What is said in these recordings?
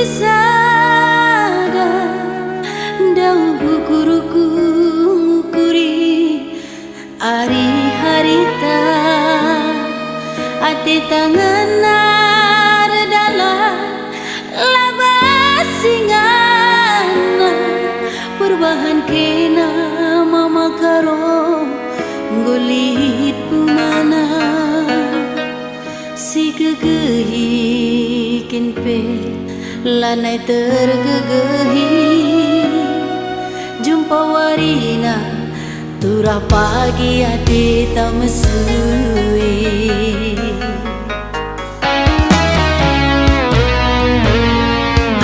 resada dauhu guruku ngukuri ari harita ati tangan dalam labas singana perubahan kena mama karo ngulit pumana si gegehikin pe lanai tergegehi jumpa warina turah pagi hati tak mesui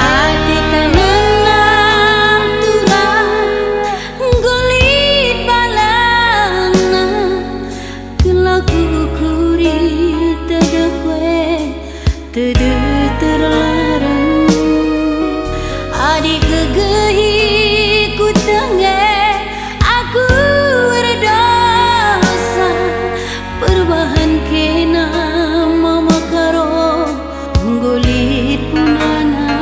hati tangan turah golit balana kelaku kuri tedekwe tede terlarang adik gegehi ku tengah aku berdosa perubahan kena mama karo nggolit punana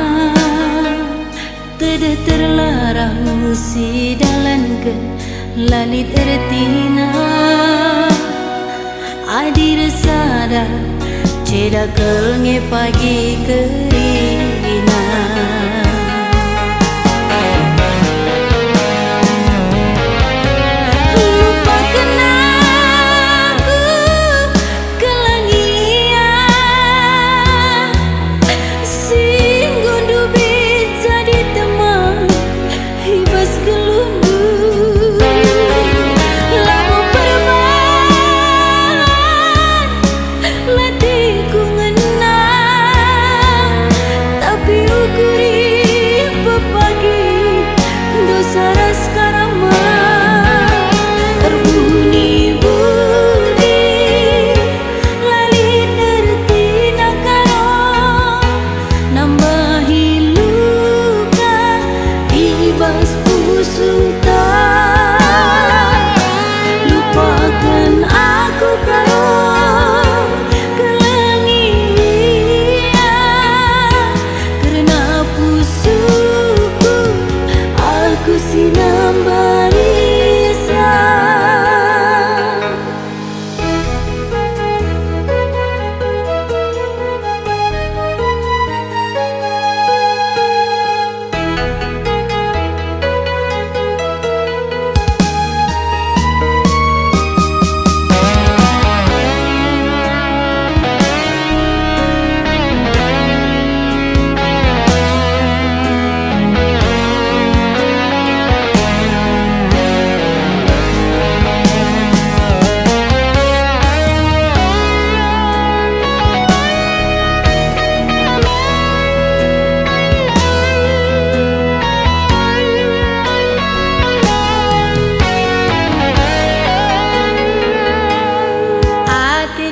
tede terlarang si dalankeun lalit ertina adi resada cedakel nge pagi kerina lupakan aku kelangian sing gundu bisa diteman hibas gelundu lamu perban latiku ngena tapi ukuri pepagi dosa ras karama terbunyi budi lali tertina karo nambahi luka ibas pusuta lupakan aku karo kelangian karena pusuku aku sinam barisan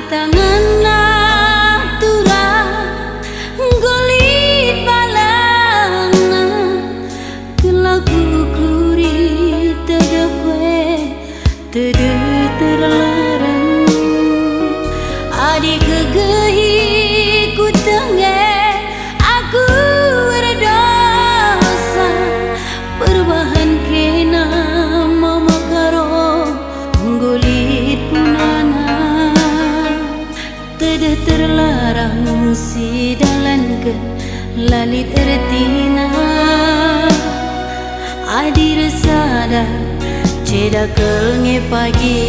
tangan turah golit balana kelaku kuri tedekwe tede terlarang adik gegehi ku tengah aku berdosa perubahan kena mama karo nggolit punana tede terlarang si dalankeun lalit ertina adi resada cedakel nge pagi